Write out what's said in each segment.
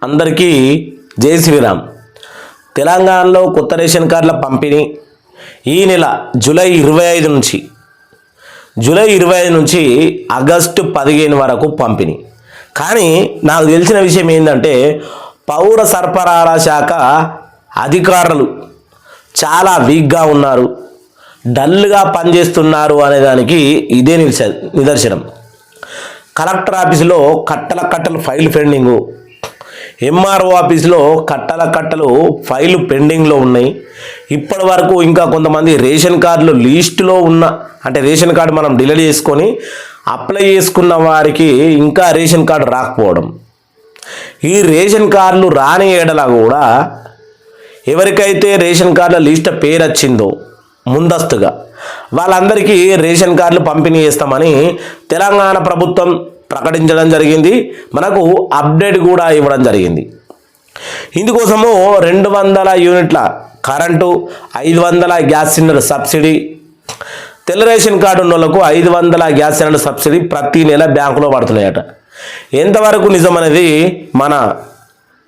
అందరికీ జై శ్రీరామ్. తెలంగాణలో కొత్త రేషన్ కార్డుల పంపిణీ ఈ నెల జూలై 25 నుంచి ఆగస్టు 15 వరకు పంపిణీ. కానీ నాకు తెలిసిన విషయం ఏంటంటే పౌర సరఫరాల శాఖ అధికారులు చాలా వీక్గా ఉన్నారు, డల్గా పనిచేస్తున్నారు అనేదానికి ఇదే నిదర్శనం. కలెక్టర్ ఆఫీసులో కట్టలు ఫైల్ పెండింగు, ఎంఆర్ఓ ఆఫీసులో కట్టలు ఫైలు పెండింగ్లో ఉన్నాయి. ఇప్పటి వరకు ఇంకా కొంతమంది రేషన్ కార్డులు లిస్టులో ఉన్న, అంటే రేషన్ కార్డు మనం డిలీట్ చేసుకొని అప్లై చేసుకున్న వారికి ఇంకా రేషన్ కార్డు రాకపోవడం. ఈ రేషన్ కార్డులు రాని ఏడలా కూడా ఎవరికైతే రేషన్ కార్డుల లిస్ట్ పేరు వచ్చిందో ముందస్తుగా వాళ్ళందరికీ రేషన్ కార్డులు పంపిణీ చేస్తామని తెలంగాణ ప్రభుత్వం ప్రకటించడం జరిగింది. మనకు అప్డేట్ కూడా ఇవ్వడం జరిగింది. ఇందుకోసము 200 యూనిట్ల కరెంటు, 500 గ్యాస్ సిలిండర్ సబ్సిడీ, తెల్ల రేషన్ కార్డు ఉన్న వాళ్ళకు 500 గ్యాస్ సిలిండర్ సబ్సిడీ ప్రతి నెల బ్యాంకులో పడుతున్నాయట. ఎంతవరకు నిజం అనేది మన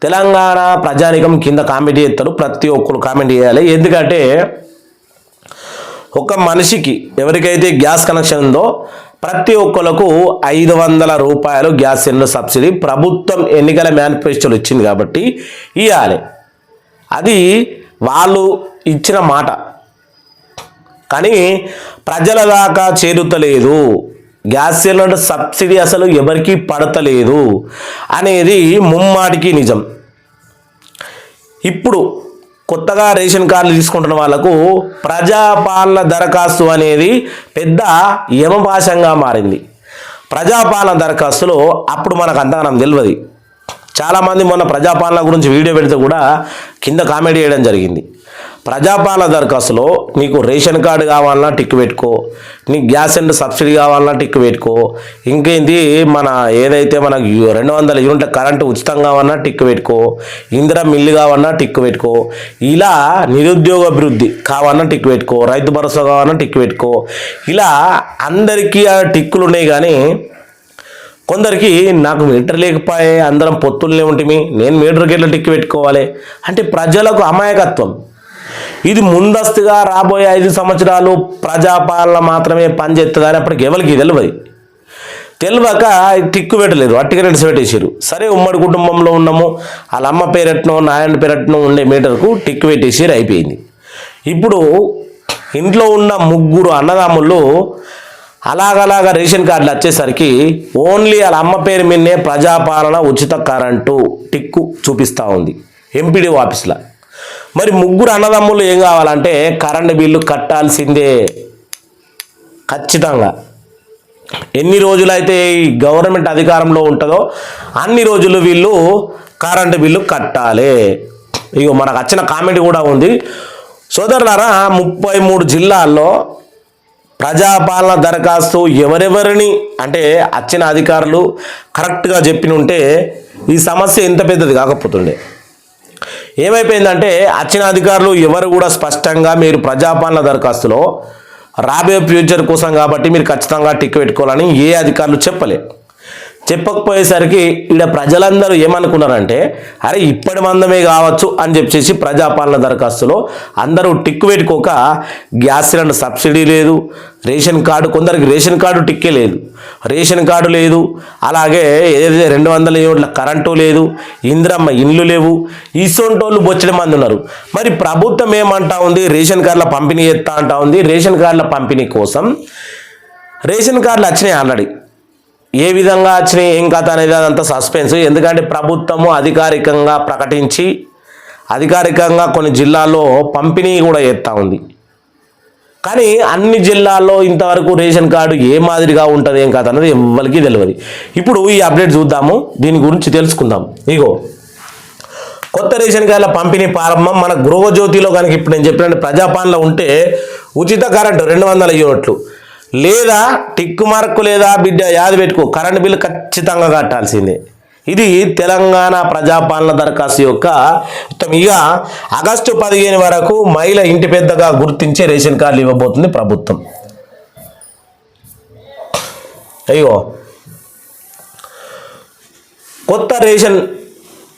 తెలంగాణ ప్రజానికం కింద కామెంట్ చేస్తారు. ప్రతి ఒక్కరు కామెంట్ చేయాలి. ఎందుకంటే ఒక మనిషికి ఎవరికైతే గ్యాస్ కనెక్షన్ ఉందో ప్రతి ఒక్కరికి 500 రూపాయలు గ్యాస్ సిలిండర్ సబ్సిడీ ప్రభుత్వం ఎన్నికల మేనిఫెస్టోలో ఇచ్చింది కాబట్టి ఇవ్వాలి. అది వాళ్ళు ఇచ్చిన మాట, కానీ ప్రజల దాకా చేరుతలేదు. గ్యాస్ సిలిండర్ సబ్సిడీ అసలు ఎవరికి పడతలేదు అనేది ముమ్మాటికి నిజం. ఇప్పుడు కొత్తగా రేషన్ కార్డులు తీసుకుంటున్న వాళ్ళకు ప్రజాపాలన దరఖాస్తు అనేది పెద్ద యమపాశంగా మారింది. ప్రజాపాలన దరఖాస్తులో అప్పుడు మనకు అంతగానం తెలియదు. చాలామంది మొన్న ప్రజాపాలన గురించి వీడియో పెడితే కూడా కింద కామెంట్ చేయడం జరిగింది. ప్రజాపాలన దరఖాస్తులో నీకు రేషన్ కార్డు కావాలన్నా టిక్ పెట్టుకో, నీకు గ్యాస్ సిలిండర్ సబ్సిడీ కావాలన్నా టిక్ పెట్టుకో, ఇంకేంటి మన ఏదైతే మనకు 200 యూనిట్ల కరెంటు ఉచితం కావాలన్నా టిక్ పెట్టుకో, ఇందిరా మిల్లు కావాలన్నా టిక్ పెట్టుకో, ఇలా నిరుద్యోగ అభివృద్ధి కావాలన్నా టిక్ పెట్టుకో, రైతు భరోసా కావాలన్నా టిక్ పెట్టుకో, ఇలా అందరికీ ఆ టిక్కులు ఉన్నాయి. కానీ కొందరికి నాకు మీటర్ లేకపోయే, అందరం పొత్తులనే ఉంటుంది, నేను మీటర్కి ఎట్లా టిక్ పెట్టుకోవాలి అంటే ప్రజలకు అమాయకత్వం. ఇది ముందస్తుగా రాబోయే 5 సంవత్సరాలు ప్రజాపాలన మాత్రమే పనిచేస్తుందని అప్పటికి ఎవరికి తెలియక టిక్కు పెట్టలేరు, అట్టిగా రెడ్స్ పెట్టేసారు. సరే ఉమ్మడి కుటుంబంలో ఉన్నాము, వాళ్ళ అమ్మ పేరెట్నో నాయన పేరెట్నో ఉండే మీటర్కు టిక్కు పెట్టేసారు, అయిపోయింది. ఇప్పుడు ఇంట్లో ఉన్న 3 అన్నదమ్ముళ్ళు అలాగలాగా రేషన్ కార్డులు వచ్చేసరికి ఓన్లీ వాళ్ళ అమ్మ పేరు మీదనే ప్రజాపాలన ఉచిత కరెంటు టిక్కు చూపిస్తూ ఉంది ఎంపీడీఓ ఆఫీస్లో. మరి 3 అన్నదమ్ములు ఏం కావాలంటే కరెంటు బిల్లు కట్టాల్సిందే ఖచ్చితంగా. ఎన్ని రోజులైతే ఈ గవర్నమెంట్ అధికారంలో ఉంటుందో అన్ని రోజులు వీళ్ళు కరెంటు బిల్లు కట్టాలి. ఇగో మనకు వచ్చిన కామెంట్ కూడా ఉంది. సోదరులారా, 33 జిల్లాల్లో ప్రజాపాలన దరఖాస్తు ఎవరెవరిని అంటే వచ్చిన అధికారులు కరెక్ట్గా చెప్పిన ఉంటే ఈ సమస్య ఎంత పెద్దది కాకపోతుండే. ఏమైపోయిందంటే వచ్చిన అధికారులు ఎవరు కూడా స్పష్టంగా మీరు ప్రజాపాలన దరఖాస్తులో రాబోయే ఫ్యూచర్ కోసం కాబట్టి మీరు ఖచ్చితంగా టిక్ పెట్టుకోవాలని ఏ అధికారులు చెప్పకపోయేసరికి ఇక్కడ ప్రజలందరూ ఏమనుకున్నారంటే అరే ఇప్పటి మందమే కావచ్చు అని చెప్పేసి ప్రజాపాలన దరఖాస్తులో అందరూ టిక్ పెట్టుకోక గ్యాస్ సిలిండర్ సబ్సిడీ లేదు, రేషన్ కార్డు, కొందరికి రేషన్ కార్డు టిక్కే లేదు, రేషన్ కార్డు లేదు, అలాగే ఏదైతే 200 యూనిట్ల కరెంటు లేదు, ఇందిరమ్మ ఇండ్లు లేవు, ఇసొంటోళ్ళు బొచ్చడి మంది ఉన్నారు. మరి ప్రభుత్వం ఏమంటా ఉంది, రేషన్ కార్డుల పంపిణీ చేస్తా అంటా ఉంది. రేషన్ కార్డుల పంపిణీ కోసం రేషన్ కార్డులు వచ్చినాయి ఆల్రెడీ. ఏ విధంగా వచ్చినాయి ఏం కథ అనేది అదంతా సస్పెన్స్. ఎందుకంటే ప్రభుత్వము అధికారికంగా ప్రకటించి అధికారికంగా కొన్ని జిల్లాల్లో పంపిణీ కూడా చేస్తూ ఉంది. కానీ అన్ని జిల్లాల్లో ఇంతవరకు రేషన్ కార్డు ఏ మాదిరిగా ఉంటుంది ఏం కథ అనేది ఎవరికి తెలియదు. ఇప్పుడు ఈ అప్డేట్ చూద్దాము, దీని గురించి తెలుసుకుందాం. ఇగో కొత్త రేషన్ కార్డుల పంపిణీ ప్రారంభం. మన గృహజ్యోతిలో కనుక ఇప్పుడు నేను చెప్పినట్టు ప్రజాపాలనలో ఉంటే ఉచిత కరెంటు 200 యూనిట్లు లేదా టిక్కు మార్కు లేదా బిడ్డ యాది పెట్టుకో కరెంటు బిల్లు ఖచ్చితంగా కట్టాల్సిందే. ఇది తెలంగాణ ప్రజాపాలన దరఖాస్తు యొక్క ఇక ఆగస్టు 15 వరకు మహిళ ఇంటి పెద్దగా గుర్తించే రేషన్ కార్డులు ఇవ్వబోతుంది ప్రభుత్వం. అయ్యో కొత్త రేషన్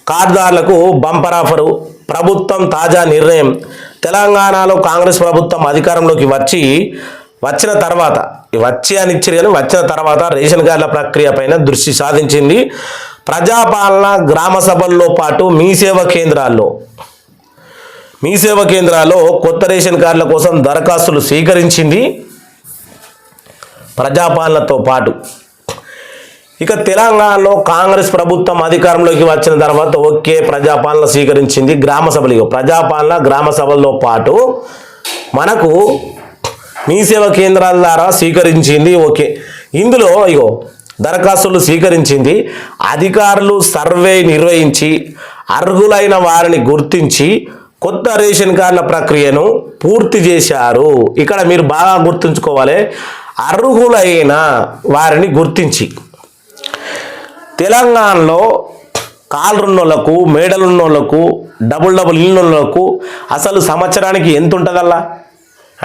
కార్డుదారులకు బంపర్ ఆఫరు. ప్రభుత్వం తాజా నిర్ణయం. తెలంగాణలో కాంగ్రెస్ ప్రభుత్వం అధికారంలోకి వచ్చిన తర్వాత వచ్చిన తర్వాత రేషన్ కార్డుల ప్రక్రియ పైన దృష్టి సాధించింది. ప్రజాపాలన గ్రామ సభల్లో పాటు మీ సేవ కేంద్రాల్లో కొత్త రేషన్ కార్డుల కోసం దరఖాస్తులు స్వీకరించింది. ప్రజాపాలనతో పాటు ఇక తెలంగాణలో కాంగ్రెస్ ప్రభుత్వం అధికారంలోకి వచ్చిన తర్వాత ప్రజాపాలన స్వీకరించింది. ప్రజాపాలన గ్రామ సభల్లో పాటు మనకు మీ సేవ కేంద్రాల ద్వారా స్వీకరించింది. ఇందులో దరఖాస్తులు స్వీకరించింది. అధికారులు సర్వే నిర్వహించి అర్హులైన వారిని గుర్తించి కొత్త రేషన్ కార్డుల ప్రక్రియను పూర్తి చేశారు. ఇక్కడ మీరు బాగా గుర్తుంచుకోవాలి, అర్హులైన వారిని గుర్తించి. తెలంగాణలో కాళ్ళున్నోళ్లకు, మేడలున్నోళ్లకు, డబుల్ ఇళ్ళున్నోళ్లకు అసలు సంవత్సరానికి ఎంత ఉంటుందల్లా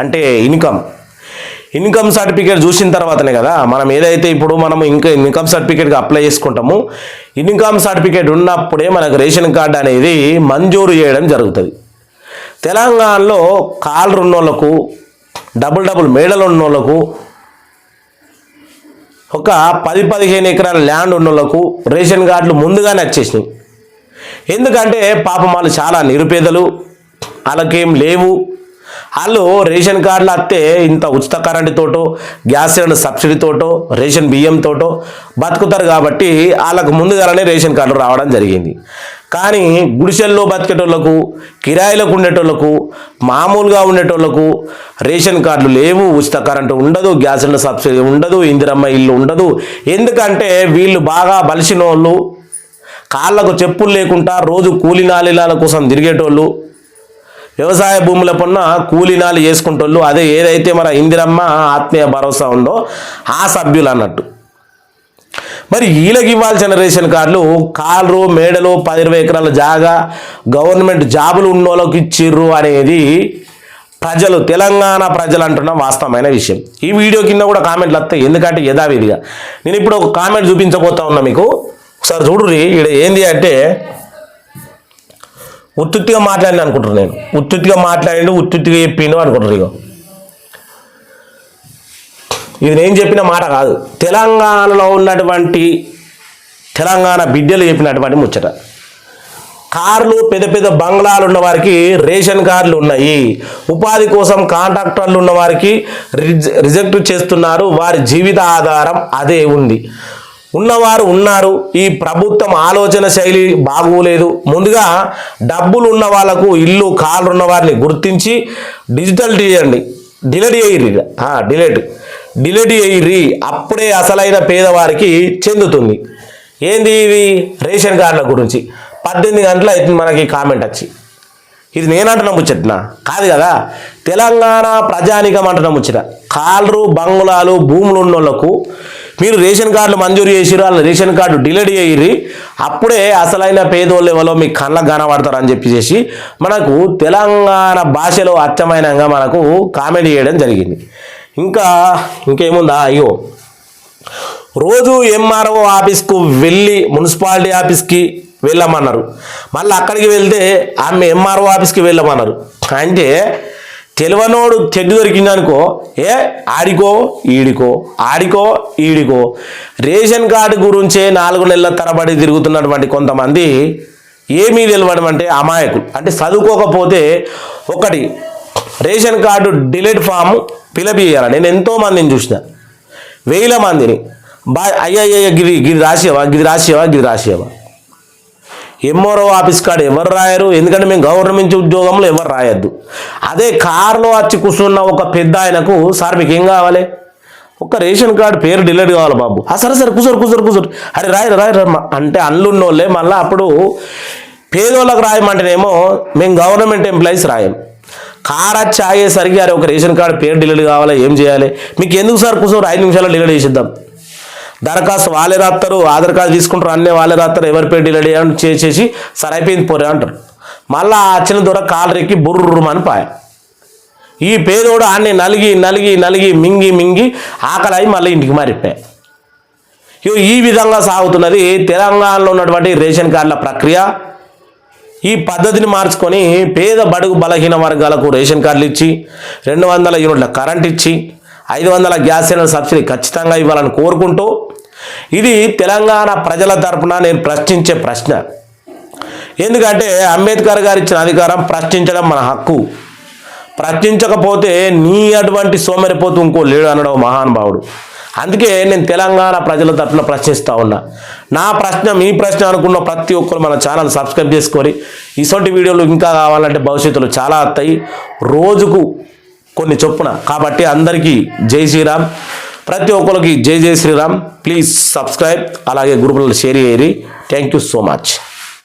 అంటే ఇన్కమ్ సర్టిఫికేట్ చూసిన తర్వాతనే కదా మనం ఏదైతే ఇప్పుడు మనం ఇన్కమ్ సర్టిఫికేట్కి అప్లై చేసుకుంటామో, ఇన్కమ్ సర్టిఫికేట్ ఉన్నప్పుడే మనకు రేషన్ కార్డు అనేది మంజూరు చేయడం జరుగుతుంది. తెలంగాణలో కాళ్ళున్నోళ్లకు, డబుల్ మేడలు ఉన్నోళ్లకు, ఒక 10-15 ఎకరాల ల్యాండ్ ఉన్నోళ్లకు రేషన్ కార్డులు ముందుగానే వచ్చేసినాయి. ఎందుకంటే పాపం వాళ్ళు చాలా నిరుపేదలు, వాళ్ళకేం లేవు. వాళ్ళు రేషన్ కార్డులు వస్తే ఇంత ఉచిత కరెంటుతోటో, గ్యాస్ సిలిండర్ సబ్సిడీతోటో, రేషన్ బియ్యంతోటో బతుకుతారు. కాబట్టి వాళ్ళకు ముందుగానే రేషన్ కార్డులు రావడం జరిగింది. కానీ గుడిసెల్లో బతికేటోళ్లకు, కిరాయిలకు ఉండేటోళ్లకు, మామూలుగా ఉండేటోళ్లకు రేషన్ కార్డులు లేవు, ఉచిత కరెంటు ఉండదు, గ్యాస్ సిలిండర్ సబ్సిడీ ఉండదు, ఇందిరమ్మ ఇల్లు ఉండదు. ఎందుకంటే వీళ్ళు బాగా బలిసిన వాళ్ళు, కాళ్ళకు చెప్పులు లేకుండా రోజు కూలి నాలీల కోసం తిరిగేటోళ్ళు, వ్యవసాయ భూముల పన్న కూలీనాలు చేసుకుంటోళ్ళు. అదే ఏదైతే మన ఇందిరమ్మ ఆత్మీయ భరోసా ఉందో ఆ సభ్యులు అన్నట్టు. మరి వీళ్ళకి ఇవ్వాల్సిన రేషన్ కార్డులు కాళ్ళు, మేడలు, 10-20 ఎకరాల జాగా గవర్నమెంట్ జాబులు ఉన్నోళ్ళకి ఇచ్చిర్రు అనేది తెలంగాణ ప్రజలు అంటున్న వాస్తవమైన విషయం. ఈ వీడియో కింద కూడా కామెంట్లు వస్తాయి, ఎందుకంటే యథావిధిగా నేను ఇప్పుడు ఒక కామెంట్ చూపించబోతా ఉన్నా మీకు. ఒకసారి చూడుర్రి. ఇక్కడ ఏంది అంటే ఉత్తుగా మాట్లాడిన అనుకుంటారు, నేను ఉత్తుగా మాట్లాడిండు, ఉత్తుగా చెప్పిండు అనుకుంటారు. ఇది నేను చెప్పిన మాట కాదు, తెలంగాణలో ఉన్నటువంటి తెలంగాణ బిడ్డలు చెప్పినటువంటి ముచ్చట. కార్లు, పెద్ద బంగ్లాలు ఉన్న వారికి రేషన్ కార్డులు ఉన్నాయి. ఉపాధి కోసం కాంట్రాక్టర్లు ఉన్న వారికి రిజెక్ట్ చేస్తున్నారు. వారి జీవిత ఆధారం అదే ఉంది. ఉన్నవారు ఉన్నారు. ఈ ప్రభుత్వం ఆలోచన శైలి బాగోలేదు. ముందుగా డబ్బులు ఉన్న వాళ్ళకు ఇల్లు, కార్లు ఉన్న వారిని గుర్తించి డిలీట్ అయ్యి అప్పుడే అసలైన పేదవారికి చెందుతుంది. ఏంది ఇది? రేషన్ కార్డుల గురించి 18 గంటల అయితే మనకి కామెంట్ వచ్చి, ఇది నేనంటున్నా ముచ్చట్నా కాదు కదా, తెలంగాణ ప్రజానికం అంటున్నా ముచ్చట. కార్లు, బంగ్లాలు, భూములు ఉన్న వాళ్ళకు మీరు రేషన్ కార్డులు మంజూరు చేసిరు, వాళ్ళ రేషన్ కార్డు డిలీట్ అయ్యి అప్పుడే అసలైన పేదోళ్ళు ఎవరో మీకు కళ్ళకు కనబడతారు అని చెప్పేసి మనకు తెలంగాణ భాషలో అచ్చమైనంగా మనకు కామెంట్ చేయడం జరిగింది. ఇంకేముందా? రోజు ఎంఆర్ఓ ఆఫీస్కు వెళ్ళి మున్సిపాలిటీ ఆఫీస్కి వెళ్ళమన్నారు. మళ్ళీ అక్కడికి వెళ్తే ఆమె ఎంఆర్ఓ ఆఫీస్కి వెళ్ళమన్నారు. అంటే తెలివనోడు చెడ్డు దొరికిందనుకో, ఆడికో ఈడికో రేషన్ కార్డు గురించే 4 నెలల తరబడి తిరుగుతున్నటువంటి కొంతమంది ఏమీ తెలియడం అంటే అమాయకులు. అంటే చదువుకోకపోతే ration card delete form fill up చేయాలి. నేను ఎంతో మందిని చూసిన, 1000 మందిని. అయ్యయ్య గిది రాసేవా ఎంఆర్ఓ ఆఫీస్ కార్డు ఎవరు రాయరు, ఎందుకంటే మేము గవర్నమెంట్ ఉద్యోగంలో ఎవరు రాయొద్దు. అదే కారులో వచ్చి కూర్చున్న ఒక పెద్ద ఆయనకు, సార్ మీకు ఏం కావాలి, ఒక రేషన్ కార్డు పేరు డిలీట్ కావాలి బాబు. సరే కూర్చోరు అరే రాయరు అంటే అల్లున్నోళ్ళే. మళ్ళీ అప్పుడు పేదోళ్ళకు రాయమంటేనేమో మేము గవర్నమెంట్ ఎంప్లాయీస్ రాయం. కార్ వచ్చి ఆగేసరికి అరే ఒక రేషన్ కార్డు పేరు డిలీట్ కావాలా, ఏం చేయాలి, మీకు ఎందుకు సార్ కూర్చోరు, 5 నిమిషాల్లో డిలీట్ చేసిద్దాం. దరఖాస్తు వాళ్ళే రాస్తారు, ఆధార్ కార్డు తీసుకుంటారు, అన్నీ వాళ్ళే రాస్తారు, ఎవరి పేరు డిలీట్ చేసేసి సరే అయిపోయింది పోరే అంటారు. మళ్ళీ ఆ వచ్చిన దూర కాలు రెక్కి బుర్రుమని పాయ. ఈ పేదోడు అన్నీ నలిగి మింగి ఆకలి అయి మళ్ళీ ఇంటికి మారిపోయాయి. ఈ విధంగా సాగుతున్నది తెలంగాణలో ఉన్నటువంటి రేషన్ కార్డుల ప్రక్రియ. ఈ పద్ధతిని మార్చుకొని పేద బడుగు బలహీన వర్గాలకు రేషన్ కార్డులు ఇచ్చి 200 యూనిట్ల కరెంట్ ఇచ్చి 500 గ్యాస్ సిలిండర్ సబ్సిడీ ఖచ్చితంగా ఇవ్వాలని కోరుకుంటూ, ఇది తెలంగాణ ప్రజల తరపున నేను ప్రశ్నించే ప్రశ్న. ఎందుకంటే అంబేద్కర్ గారు ఇచ్చిన అధికారం ప్రశ్నించడం మన హక్కు. ప్రశ్నించకపోతే నీ అటువంటి సోమరిపోతు ఇంకో లేడు అనడం మహానుభావుడు. అందుకే నేను తెలంగాణ ప్రజల తరపున ప్రశ్నిస్తూ ఉన్నా. నా ప్రశ్న మీ ప్రశ్న అనుకున్న ప్రతి ఒక్కరు మన ఛానల్ సబ్స్క్రైబ్ చేసుకొని ఇటువంటి వీడియోలు ఇంకా కావాలంటే భవిష్యత్తులో చాలా వస్తాయి, రోజుకు కొన్ని చొప్పున. కాబట్టి అందరికీ జై శ్రీరామ్, ప్రతి ఒక్కరికి జై జై శ్రీరామ్. ప్లీజ్ సబ్స్క్రైబ్, అలాగే గ్రూపులలో షేర్ చేయరి. Thank you so much.